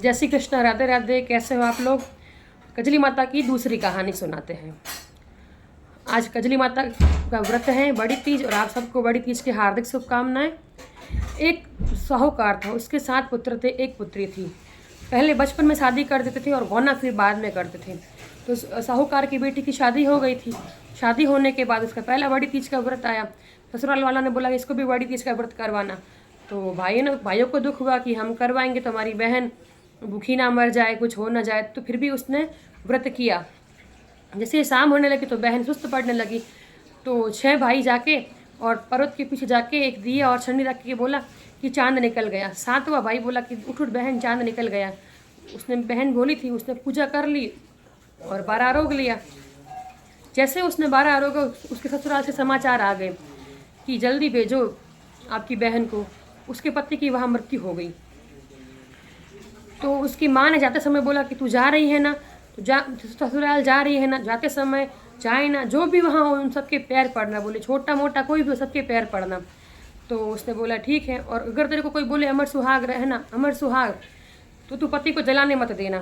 जय श्री कृष्ण, राधे राधे। कैसे हो आप लोग? कजली माता की दूसरी कहानी सुनाते हैं। आज कजली माता का व्रत है, बड़ी तीज, और आप सबको बड़ी तीज की हार्दिक शुभकामनाएं। एक साहूकार था, उसके 7 पुत्र थे, एक पुत्री थी। पहले बचपन में शादी कर देते थे और गौना फिर बाद में करते थे। तो साहूकार की बेटी की शादी हो गई थी। शादी होने के बाद उसका पहला बड़ी तीज का व्रत आया। ससुराल वाला ने बोला इसको भी बड़ी तीज का व्रत करवाना। तो भाइयों को दुख हुआ कि हम करवाएंगे तो हमारी बहन भूखी ना मर जाए, कुछ हो ना जाए। तो फिर भी उसने व्रत किया। जैसे शाम होने लगी तो बहन सुस्त पड़ने लगी। तो 6 भाई जाके और पर्वत के पीछे जाके एक दिया और छन्नी रख के बोला कि चांद निकल गया। 7वां भाई बोला कि उठ उठ बहन, चांद निकल गया। उसने बहन बोली थी, उसने पूजा कर ली और 12 आरोग लिया। जैसे उसने 12 आरोग, उसके ससुराल से समाचार आ गए कि जल्दी भेजो आपकी बहन को, उसके पति की वहाँ मृत्यु हो गई। तो उसकी माँ ने जाते समय बोला कि तू जा रही है ना, तो ससुराल जा रही है ना, जाते समय जाए ना, जो भी वहाँ हो उन सबके पैर पड़ना। बोले छोटा मोटा कोई भी हो, सबके पैर पड़ना। तो उसने बोला ठीक है, और अगर तेरे को कोई बोले अमर सुहाग रहना, अमर सुहाग, तो तू पति को जलाने मत देना।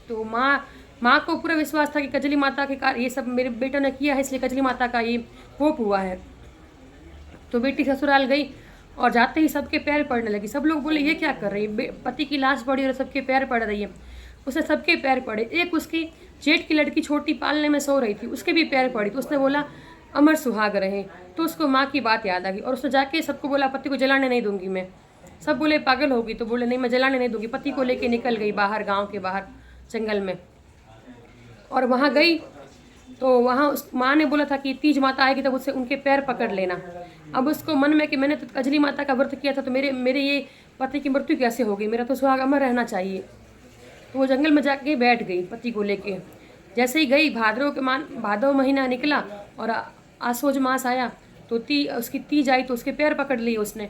तो माँ को पूरा विश्वास था कि कजली माता के कारण ये सब मेरे बेटा ने किया है, इसलिए कजली माता का ये कोप हुआ है। तो बेटी ससुराल गई और जाते ही सबके पैर पड़ने लगी। सब लोग बोले ये क्या कर रही है, पति की लाश पड़ी और सबके पैर पड़ रही है। उसने सबके पैर पड़े। एक उसकी जेठ की लड़की छोटी पालने में सो रही थी, उसके भी पैर पड़ी। तो उसने बोला अमर सुहाग रहे। तो उसको माँ की बात याद आ गई और उसने जाके सबको बोला पति को जलाने नहीं दूंगी मैं। सब बोले पागल होगी। तो बोले नहीं, मैं जलाने नहीं दूंगी। पति को लेके निकल गई बाहर, गाँव के बाहर जंगल में, और वहाँ गई। तो वहाँ उस माँ ने बोला था कि तीज माता आएगी तब उससे उनके पैर पकड़ लेना। अब उसको मन में कि मैंने तो कजली माता का व्रत किया था, तो मेरे ये पति की मृत्यु कैसे हो गई, मेरा तो सुहाग अमर रहना चाहिए। तो वो जंगल में जाके बैठ गई पति को लेके। जैसे ही गई, भादव महीना निकला और आसोज मास आया, तो उसकी तीज आई। तो उसके पैर पकड़ लिए उसने।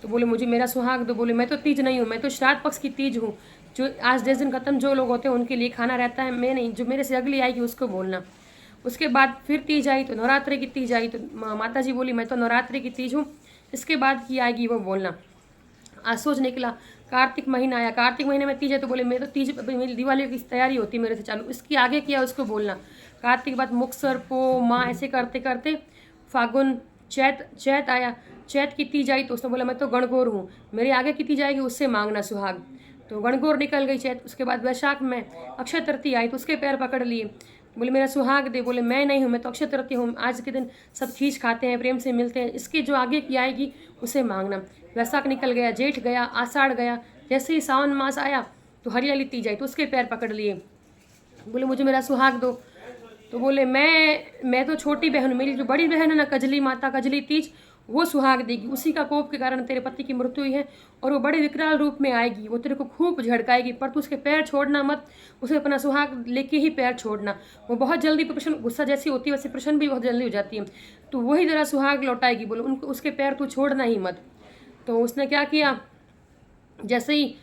तो बोले मुझे मेरा सुहाग दो। बोले मैं तो तीज नहीं हूँ, मैं तो श्राद्ध पक्ष की तीज हूँ। जो आज 10 दिन खत्म जो लोग होते हैं उनके लिए खाना रहता है, मैं नहीं। जो मेरे से अगली आएगी उसको बोलना। उसके बाद फिर तीज आई, तो नवरात्रि की तीज आई। तो माता जी बोली मैं तो नवरात्रि की तीज हूँ, इसके बाद की आएगी वो बोलना। आसोज निकला, कार्तिक महीना आया। कार्तिक महीने में तीज है, तो बोले मैं तो तीज, मेरी दिवाली की तैयारी होती मेरे से चालू, इसकी आगे किया उसको बोलना। कार्तिक बाद मुक्सर, पो, माँ, ऐसे करते करते फागुन, चैत आया। चैत की तीज आई तो उसने बोला मैं तो गणगौर हूँ, मेरी आगे की तीज आएगी उससे मांगना सुहाग। तो गणगौर निकल गई चैत। उसके बाद वैशाख में अक्षय तृतीया आई, तो उसके पैर पकड़ लिए। बोले मेरा सुहाग दे। बोले मैं नहीं हूँ, मैं तो अक्षय तृतीया हूँ, आज के दिन सब खींच खाते हैं, प्रेम से मिलते हैं, इसकी जो आगे की आएगी उसे मांगना। वैशाख निकल गया, जेठ गया, आषाढ़ गया। जैसे ही सावन मास आया तो हरियाली तीज आई, तो उसके पैर पकड़ लिए। बोले मुझे मेरा सुहाग दो। तो बोले मैं तो छोटी बहन हूँ, मेरी जो बड़ी बहन है ना कजली माता, कजली तीज, वो सुहाग देगी। उसी का कोप के कारण तेरे पति की मृत्यु हुई है, और वो बड़े विकराल रूप में आएगी, वो तेरे को खूब झड़काएगी, पर तू उसके पैर छोड़ना मत, उसे अपना सुहाग लेके ही पैर छोड़ना। वो बहुत जल्दी प्रसन्न, गुस्सा जैसी होती है वैसे प्रसन्न भी बहुत जल्दी हो जाती है, तो वही तेरा सुहाग लौटाएगी। बोलो उनको, उसके पैर तू छोड़ना ही मत। तो उसने क्या किया, जैसे ही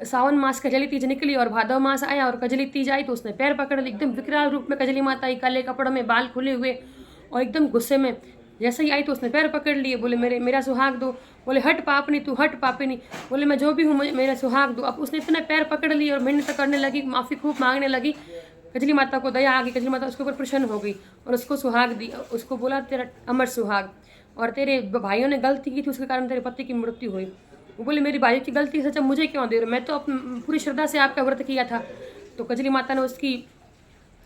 सावन मास कजली तीज निकली और भादव मास आया और कजली तीज आई, तो उसने पैर पकड़ ली। एकदम विकराल रूप में कजली माता आई, काले कपड़ों में, बाल खुले हुए और एकदम गुस्से में। जैसे ही आई तो उसने पैर पकड़ लिए। बोले मेरा सुहाग दो। बोले हट पापनी, तू हट पापिनी। बोले मैं जो भी हूँ, मेरा सुहाग दो। अब उसने इतने पैर पकड़ लिए और मिन्नत करने लगी, माफ़ी खूब मांगने लगी। कजली माता को दया आ गई, कजली माता उसके ऊपर प्रसन्न हो गई और उसको सुहाग दी। उसको बोला तेरा अमर सुहाग, और तेरे भाइयों ने गलती की थी उसके कारण तेरे पति की मृत्यु हुई। वो बोले मेरी भाइयों की गलती है, सच्चा मुझे क्यों दे रहे हो, मैं तो पूरी श्रद्धा से आपका व्रत किया था। तो कजली माता ने उसकी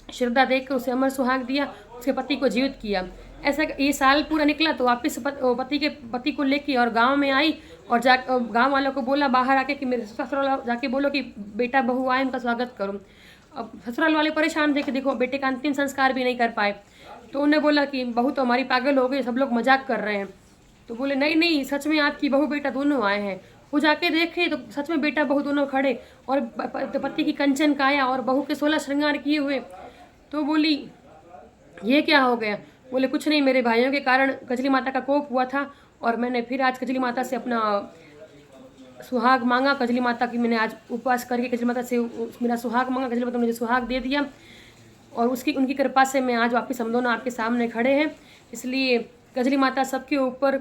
श्रद्धा देखकर उसे अमर सुहाग दिया, उसके पति को जीवित किया। ऐसा ये साल पूरा निकला तो वापस पति को लेके और गांव में आई, और गांव वालों को बोला बाहर आके कि मेरे ससुराल जाके बोलो कि बेटा बहू आए, उनका स्वागत करो। अब ससुराल वाले परेशान थे कि देखो बेटे का अंतिम संस्कार भी नहीं कर पाए। तो उन्हें बोला कि बहू तो हमारी पागल हो गई, सब लोग मजाक कर रहे हैं। तो बोले नहीं नहीं, सच में आपकी बहू बेटा दोनों आए हैं। वो जाके देखे तो सच में बेटा बहू दोनों खड़े, और पति की कंचन काया और बहू के 16 श्रृंगार किए हुए। तो बोली ये क्या हो गया। बोले कुछ नहीं, मेरे भाइयों के कारण कजली माता का कोप हुआ था, और मैंने फिर आज कजली माता से अपना सुहाग मांगा। कजली माता की मैंने आज उपवास करके कजली माता से मेरा सुहाग मांगा, कजली माता ने मुझे सुहाग दे दिया, और उनकी कृपा से मैं आज वापस हम दोनों आपके सामने खड़े हैं। इसलिए कजली माता सबके ऊपर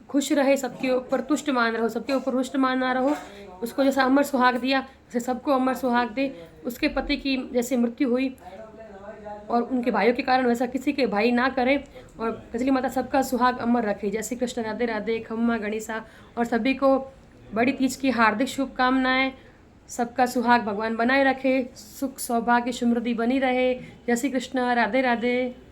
खुश रहे, सबके ऊपर तुष्ट मान रहो, सबके ऊपर रुष्ट माना रहो। उसको जैसा अमर सुहाग दिया उसे सबको अमर सुहाग दे। उसके पति की जैसे मृत्यु हुई और उनके भाइयों के कारण, वैसा किसी के भाई ना करे, और कजली माता सबका सुहाग अमर रखे। जय श्री कृष्ण, राधे राधे, खम्मा गणिसा। और सभी को बड़ी तीज की हार्दिक शुभकामनाएं। सबका सुहाग भगवान बनाए रखे, सुख सौभाग्य समृद्धि बनी रहे। जय श्री कृष्ण, राधे राधे।